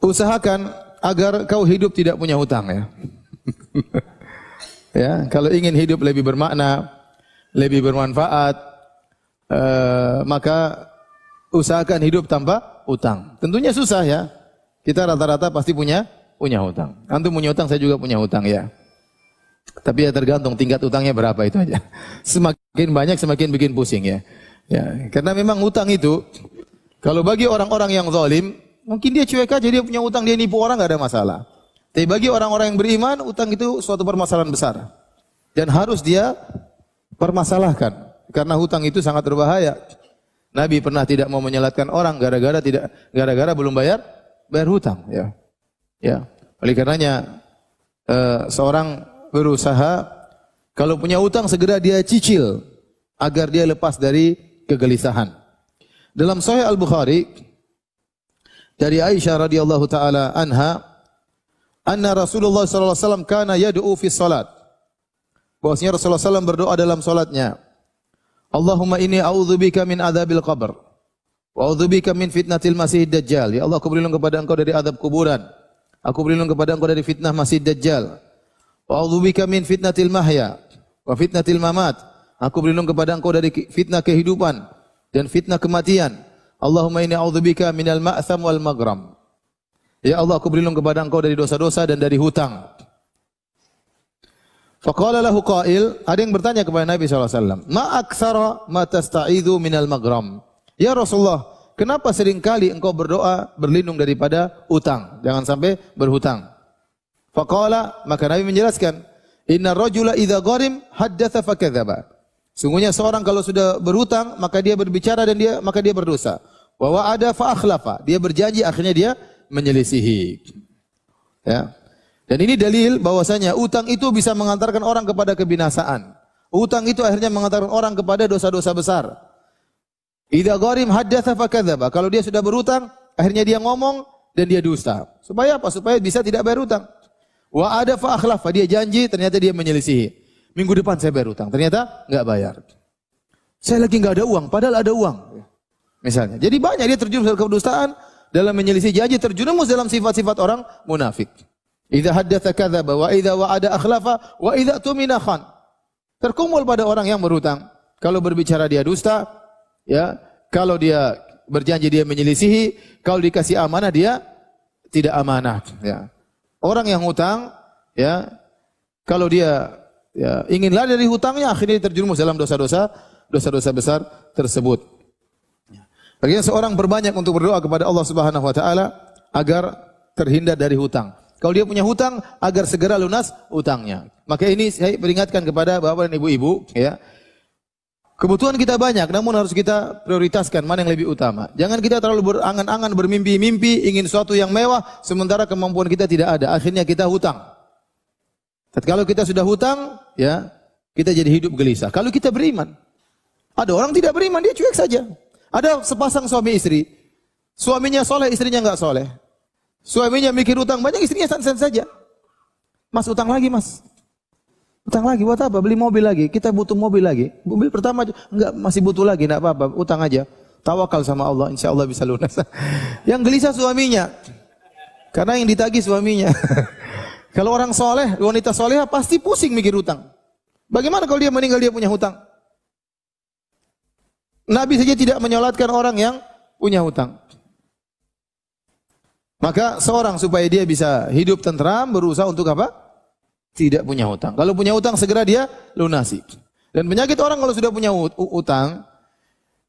usahakan agar kau hidup tidak punya hutang ya. Ya, kalau ingin hidup lebih bermakna, lebih bermanfaat, maka usahakan hidup tanpa utang. Tentunya susah ya. Kita rata-rata pasti punya hutang. Antum punya hutang, saya juga punya hutang ya. Tapi ya tergantung tingkat utangnya berapa itu aja. Semakin banyak semakin bikin pusing ya. Ya, karena memang hutang itu kalau bagi orang-orang yang zalim, mungkin dia cuek aja, dia punya hutang, dia nipu orang enggak ada masalah. Tapi bagi orang-orang yang beriman, hutang itu suatu permasalahan besar. Dan harus dia permasalahkan karena hutang itu sangat berbahaya. Nabi pernah tidak mau menyelatkan orang gara-gara belum bayar hutang ya. Ya. Oleh karenanya seorang berusaha kalau punya hutang segera dia cicil agar dia lepas dari kegelisahan. Dalam Sahih Al-Bukhari dari Aisyah radhiyallahu taala anha, anna Rasulullah sallallahu alaihi wasallam kana yad'u fi salat. Bahwasanya Rasulullah SAW berdoa dalam salatnya. Allahumma inni a'udzubika min adzabil qabr wa a'udzubika min fitnatil masiihid dajjal. Ya Allah, aku berlindung kepada Engkau dari azab kuburan. Aku berlindung kepada Engkau dari fitnah Masih Dajjal. Wa a'udzubika min fitnatil mahya wa fitnatil mamat. Aku berlindung kepada Engkau dari fitnah kehidupan dan fitnah kematian. Allahumma inni a'udzubika minal ma'tham wal maghram. Ya Allah, aku berlindung kepada Engkau dari dosa-dosa dan dari hutang. Faqala lahu qail, ada yang bertanya kepada Nabi SAW, ma aktsara ma tasta'idzu minal maghram. Ya Rasulullah, kenapa seringkali engkau berdoa berlindung daripada utang? Jangan sampai berhutang. Faqala, maka Nabi menjelaskan, inna rajula idza gharim haddatsa fakadzaba. Sungguhnya seorang kalau sudah berhutang, maka dia berbicara dan maka dia berdosa. Wa wa'ada fa akhlafa. Dia berjanji akhirnya dia menyelisihi. Ya. Dan ini dalil bahwasanya utang itu bisa mengantarkan orang kepada kebinasaan. Utang itu akhirnya mengantarkan orang kepada dosa-dosa besar. Idza gharim haddatsa fakadzaba. Kalau dia sudah berutang, akhirnya dia ngomong dan dia dusta. Supaya apa? Supaya bisa tidak bayar utang. Wa ada fa akhlafa. Dia janji, ternyata dia menyelisihi. Minggu depan saya bayar utang, ternyata enggak bayar. Saya lagi enggak ada uang, padahal ada uang. Misalnya. Jadi banyak dia terjerumus dalam kedustaan, dalam menyelisih janji, terjerumus dalam sifat-sifat orang munafik. Idza haddatsa kadzaba wa idza wa'ada akhlafa wa idza tumina khan. Terkumpul pada orang yang berhutang. Kalau berbicara dia dusta, ya. Kalau dia berjanji dia menyelisihi, kalau dikasih amanah dia tidak amanah, ya. Orang yang hutang, ya, kalau dia ya, ingin lari dari hutangnya, akhirnya terjerumus dalam dosa-dosa besar tersebut. Bagaimana seorang berbanyak untuk berdoa kepada Allah Subhanahu wa taala agar terhindar dari hutang. Kalau dia punya hutang, agar segera lunas hutangnya. Maka ini saya peringatkan kepada bapak dan ibu-ibu, ya. Kebutuhan kita banyak, namun harus kita prioritaskan mana yang lebih utama. Jangan kita terlalu berangan-angan, bermimpi-mimpi, ingin sesuatu yang mewah, sementara kemampuan kita tidak ada. Akhirnya kita hutang. Kalau kita sudah hutang, ya, kita jadi hidup gelisah. Kalau kita beriman, ada orang tidak beriman, dia cuek saja. Ada sepasang suami istri, suaminya soleh, istrinya enggak soleh. Suaminya mikir utang banyak, istrinya santai saja. Mas utang lagi mas. Utang lagi, buat apa? Beli mobil lagi. Kita butuh mobil lagi. Mobil pertama enggak, masih butuh lagi, enggak apa-apa. Utang aja. Tawakal sama Allah, insya Allah bisa lunas. Yang gelisah suaminya. Karena yang ditagih suaminya. Kalau orang soleh, wanita soleh pasti pusing mikir hutang. Bagaimana kalau dia meninggal dia punya hutang? Nabi saja tidak menyolatkan orang yang punya hutang. Maka seorang supaya dia bisa hidup tentram berusaha untuk apa? Tidak punya hutang. Kalau punya hutang segera dia lunasi. Dan penyakit orang kalau sudah punya hutang,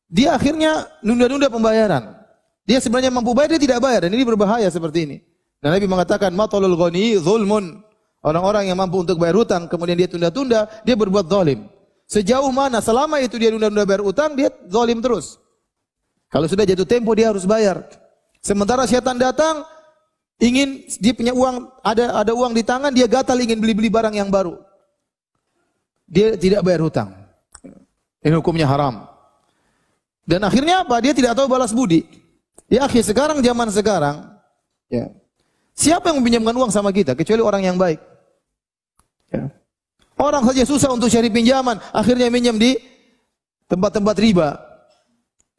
dia akhirnya nunda-nunda pembayaran. Dia sebenarnya mampu bayar, dia tidak bayar. Dan ini berbahaya seperti ini. Dan Nabi mengatakan, matalul ghani zulmun. Orang-orang yang mampu untuk bayar hutang, kemudian dia tunda-tunda, dia berbuat zalim. Sejauh mana, selama itu dia nunda-nunda bayar hutang, dia zalim terus. Kalau sudah jatuh tempo, dia harus bayar. Sementara syaitan datang, ingin dia punya uang, ada uang di tangan, dia gatal ingin beli-beli barang yang baru. Dia tidak bayar hutang. Ini hukumnya haram. Dan akhirnya apa? Dia tidak tahu balas budi. Ya akhir sekarang, zaman sekarang, ya, siapa yang meminjamkan uang sama kita? Kecuali orang yang baik. Ya. Orang saja susah untuk cari pinjaman, akhirnya minjam di tempat-tempat riba.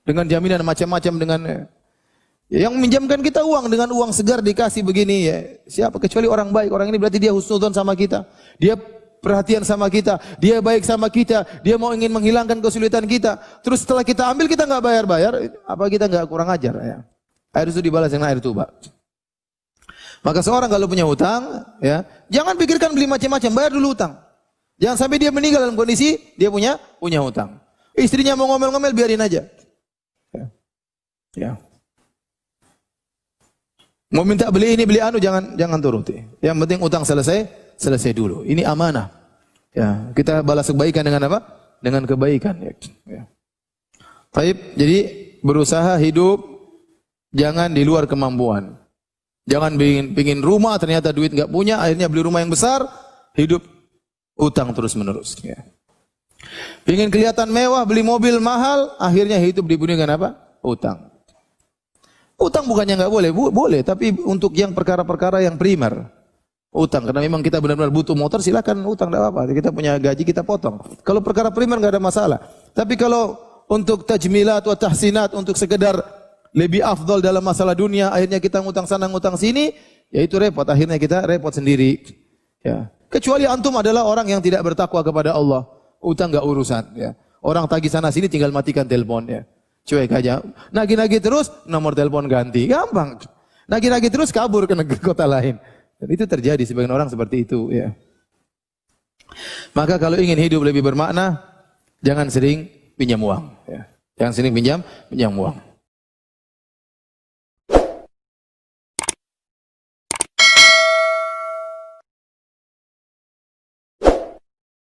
Dengan jaminan macam-macam, dengan Yang minjamkan kita uang dengan uang segar dikasih begini ya. Siapa kecuali orang baik. Orang ini berarti dia husnudzon sama kita. Dia perhatian sama kita. Dia baik sama kita. Dia mau ingin menghilangkan kesulitan kita. Terus setelah kita ambil kita nggak bayar-bayar. Apa kita nggak kurang ajar ya? Air itu dibalas dengan air tuba. Maka seorang kalau punya hutang, ya, jangan pikirkan beli macam-macam. Bayar dulu hutang. Jangan sampai dia meninggal dalam kondisi dia punya hutang. Istrinya mau ngomel-ngomel biarin aja. Ya. Mau minta beli ini beli anu jangan turuti. Yang penting utang selesai dulu. Ini amanah. Ya, kita balas kebaikan dengan apa? Dengan kebaikan. Ya. Baik, jadi berusaha hidup jangan di luar kemampuan. Jangan pingin rumah ternyata duit enggak punya, akhirnya beli rumah yang besar, hidup utang terus menerus. Ya. Pingin kelihatan mewah, beli mobil mahal, akhirnya hidup dibunuh dengan apa? Utang. Utang bukannya enggak boleh, boleh, tapi untuk yang perkara-perkara yang primer. Utang, karena memang kita benar-benar butuh motor, silakan utang, enggak apa-apa. Kita punya gaji, kita potong. Kalau perkara primer enggak ada masalah. Tapi kalau untuk tajmilat atau tahsinat, untuk sekedar lebih afdol dalam masalah dunia, akhirnya kita ngutang sana, ngutang sini, ya itu repot. Akhirnya kita repot sendiri. Ya. Kecuali antum adalah orang yang tidak bertakwa kepada Allah. Utang enggak urusan. Ya. Orang tagih sana sini tinggal matikan teleponnya. Cuek aja. Nagih-nagih terus, nomor telepon ganti. Gampang. Nagih-nagih terus kabur ke negeri kota lain. Dan itu terjadi sebagian orang seperti itu. Ya. Maka kalau ingin hidup lebih bermakna, jangan sering pinjam uang. Ya. Jangan sering pinjam uang.